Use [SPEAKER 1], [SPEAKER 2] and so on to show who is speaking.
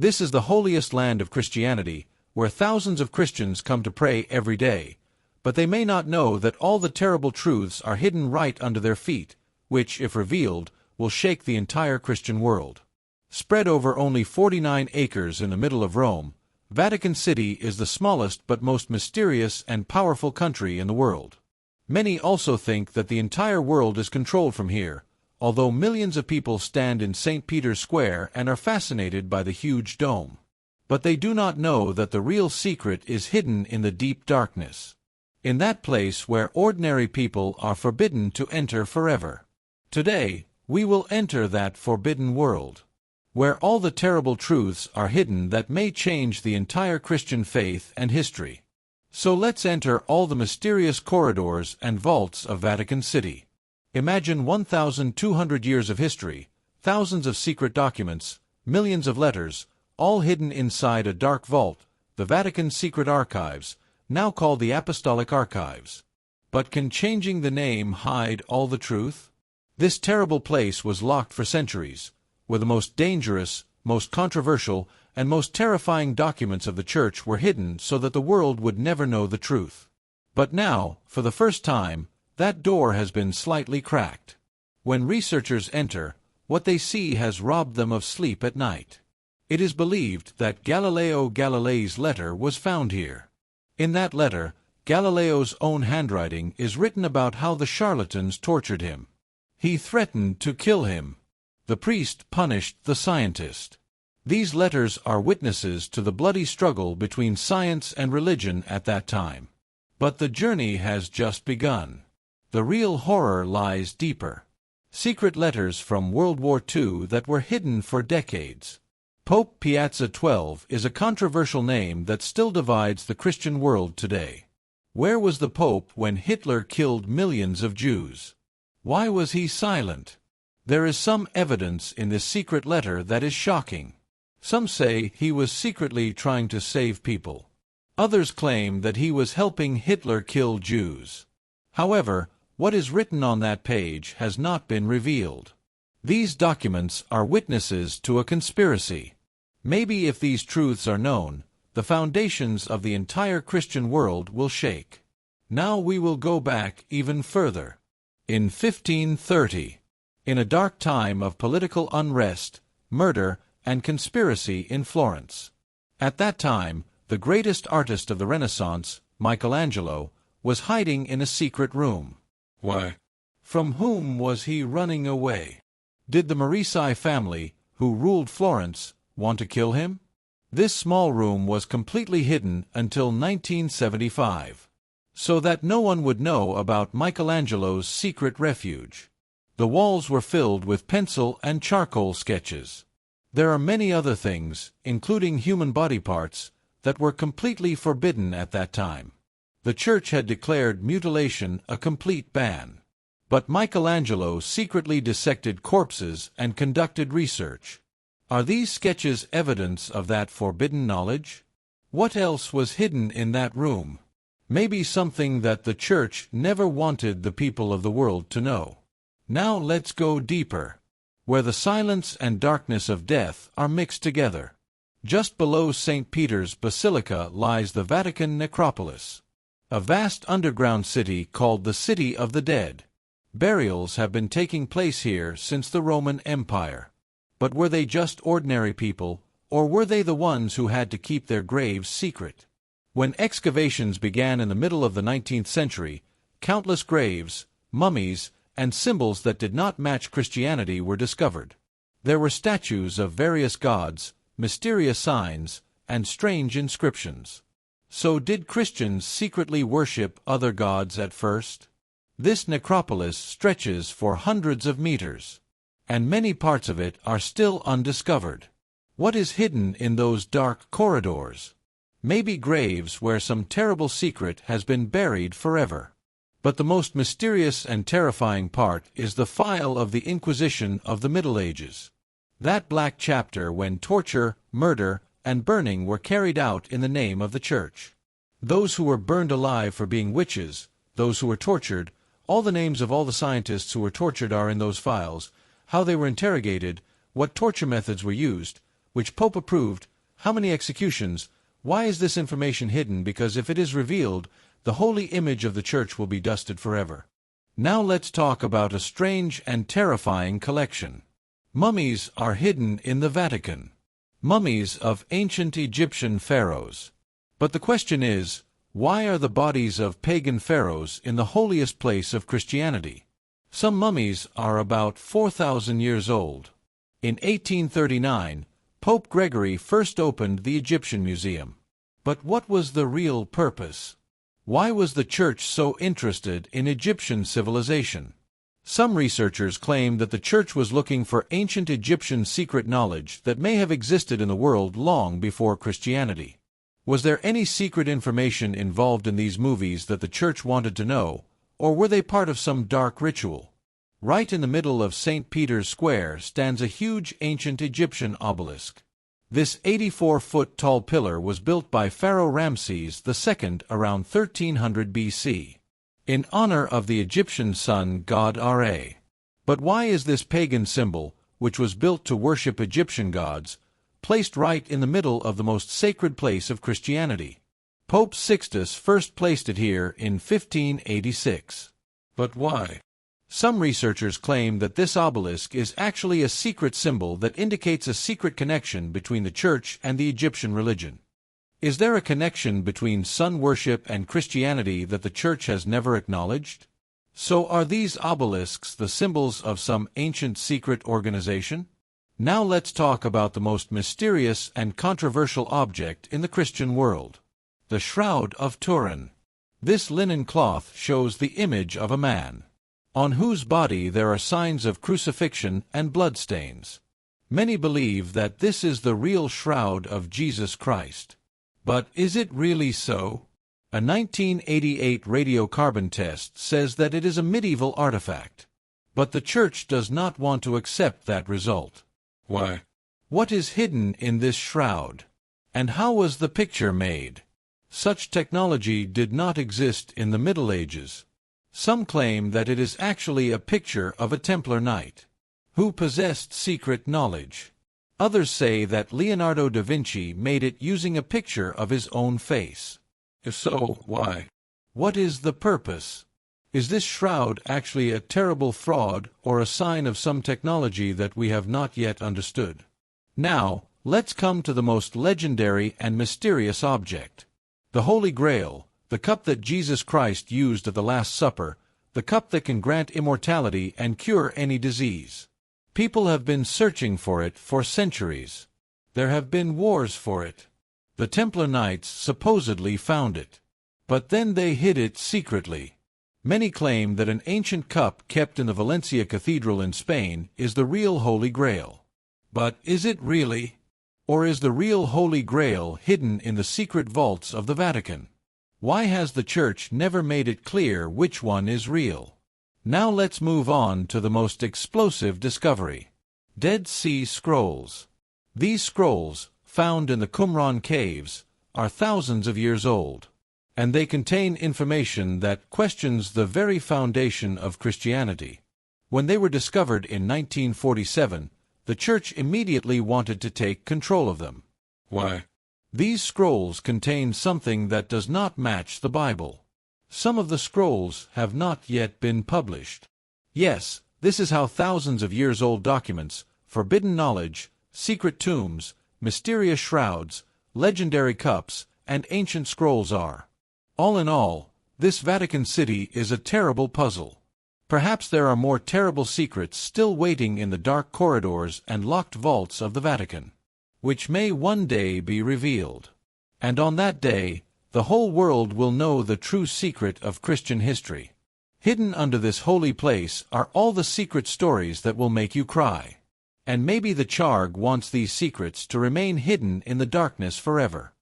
[SPEAKER 1] This is the holiest land of Christianity, where thousands of Christians come to pray every day. But they may not know that all the terrible truths are hidden right under their feet, which, if revealed, will shake the entire Christian world. Spread over only 49 acres in the middle of Rome, Vatican City is the smallest but most mysterious and powerful country in the world. Many also think that the entire world is controlled from here, although millions of people stand in St. Peter's Square and are fascinated by the huge dome. But they do not know that the real secret is hidden in the deep darkness, in that place where ordinary people are forbidden to enter forever. Today, we will enter that forbidden world, where all the terrible truths are hidden that may change the entire Christian faith and history. So let's enter all the mysterious corridors and vaults of Vatican City. Imagine 1,200 years of history, thousands of secret documents, millions of letters, all hidden inside a dark vault, the Vatican Secret Archives, now called the Apostolic Archives. But can changing the name hide all the truth? This terrible place was locked for centuries, where the most dangerous, most controversial, and most terrifying documents of the Church were hidden so that the world would never know the truth. But now, for the first time, that door has been slightly cracked. When researchers enter, what they see has robbed them of sleep at night. It is believed that Galileo Galilei's letter was found here. In that letter, Galileo's own handwriting is written about how the charlatans tortured him. He threatened to kill him. The priest punished the scientist. These letters are witnesses to the bloody struggle between science and religion at that time. But the journey has just begun. The real horror lies deeper. Secret letters from World War II that were hidden for decades. Pope Piazza XII is a controversial name that still divides the Christian world today. Where was the Pope when Hitler killed millions of Jews? Why was he silent? There is some evidence in this secret letter that is shocking. Some say he was secretly trying to save people. Others claim that he was helping Hitler kill Jews. However, what is written on that page has not been revealed. These documents are witnesses to a conspiracy. Maybe if these truths are known, the foundations of the entire Christian world will shake. Now we will go back even further. In 1530, in a dark time of political unrest, murder, and conspiracy in Florence. At that time, the greatest artist of the Renaissance, Michelangelo, was hiding in a secret room. Why? From whom was he running away? Did the Medici family, who ruled Florence, want to kill him? This small room was completely hidden until 1975, so that no one would know about Michelangelo's secret refuge. The walls were filled with pencil and charcoal sketches. There are many other things, including human body parts, that were completely forbidden at that time. The Church had declared mutilation a complete ban. But Michelangelo secretly dissected corpses and conducted research. Are these sketches evidence of that forbidden knowledge? What else was hidden in that room? Maybe something that the Church never wanted the people of the world to know. Now let's go deeper, where the silence and darkness of death are mixed together. Just below St. Peter's Basilica lies the Vatican Necropolis, a vast underground city called the City of the Dead. Burials have been taking place here since the Roman Empire. But were they just ordinary people, or were they the ones who had to keep their graves secret? When excavations began in the middle of the 19th century, countless graves, mummies, and symbols that did not match Christianity were discovered. There were statues of various gods, mysterious signs, and strange inscriptions. So did Christians secretly worship other gods at first? This necropolis stretches for hundreds of meters, and many parts of it are still undiscovered. What is hidden in those dark corridors? Maybe graves where some terrible secret has been buried forever. But the most mysterious and terrifying part is the file of the Inquisition of the Middle Ages. That black chapter when torture, murder, and burning were carried out in the name of the Church. Those who were burned alive for being witches, those who were tortured, all the names of all the scientists who were tortured are in those files, how they were interrogated, what torture methods were used, which Pope approved. How many executions? Why is this information hidden? Because if it is revealed, the holy image of the Church will be dusted forever. Now let's talk about a strange and terrifying collection. Mummies are hidden in the Vatican. Mummies of ancient Egyptian pharaohs. But the question is, why are the bodies of pagan pharaohs in the holiest place of Christianity? Some mummies are about 4,000 years old. In 1839, Pope Gregory first opened the Egyptian Museum. But what was the real purpose? Why was the Church so interested in Egyptian civilization? Some researchers claim that the Church was looking for ancient Egyptian secret knowledge that may have existed in the world long before Christianity. Was there any secret information involved in these movies that the Church wanted to know, or were they part of some dark ritual? Right in the middle of St. Peter's Square stands a huge ancient Egyptian obelisk. This 84-foot-tall pillar was built by Pharaoh Ramses II around 1300 BC, in honor of the Egyptian sun god Ra. But why is this pagan symbol, which was built to worship Egyptian gods, placed right in the middle of the most sacred place of Christianity? Pope Sixtus first placed it here in 1586. But why? Some researchers claim that this obelisk is actually a secret symbol that indicates a secret connection between the Church and the Egyptian religion. Is there a connection between sun worship and Christianity that the Church has never acknowledged? So are these obelisks the symbols of some ancient secret organization? Now let's talk about the most mysterious and controversial object in the Christian world. The Shroud of Turin. This linen cloth shows the image of a man, on whose body there are signs of crucifixion and bloodstains. Many believe that this is the real shroud of Jesus Christ. But is it really so? A 1988 radiocarbon test says that it is a medieval artifact. But the Church does not want to accept that result. Why? What is hidden in this shroud? And how was the picture made? Such technology did not exist in the Middle Ages. Some claim that it is actually a picture of a Templar knight who possessed secret knowledge. Others say that Leonardo da Vinci made it using a picture of his own face. If so, why? What is the purpose? Is this shroud actually a terrible fraud or a sign of some technology that we have not yet understood? Now, let's come to the most legendary and mysterious object. The Holy Grail, the cup that Jesus Christ used at the Last Supper, the cup that can grant immortality and cure any disease. People have been searching for it for centuries. There have been wars for it. The Templar Knights supposedly found it. But then they hid it secretly. Many claim that an ancient cup kept in the Valencia Cathedral in Spain is the real Holy Grail. But is it really? Or is the real Holy Grail hidden in the secret vaults of the Vatican? Why has the Church never made it clear which one is real? Now let's move on to the most explosive discovery. Dead Sea Scrolls. These scrolls, found in the Qumran caves, are thousands of years old, and they contain information that questions the very foundation of Christianity. When they were discovered in 1947, the Church immediately wanted to take control of them. Why? These scrolls contain something that does not match the Bible. Some of the scrolls have not yet been published. Yes, this is how thousands of years old documents, forbidden knowledge, secret tombs, mysterious shrouds, legendary cups, and ancient scrolls are. All in all, this Vatican City is a terrible puzzle. Perhaps there are more terrible secrets still waiting in the dark corridors and locked vaults of the Vatican, which may one day be revealed. And on that day, the whole world will know the true secret of Christian history. Hidden under this holy place are all the secret stories that will make you cry. And maybe the Charg wants these secrets to remain hidden in the darkness forever.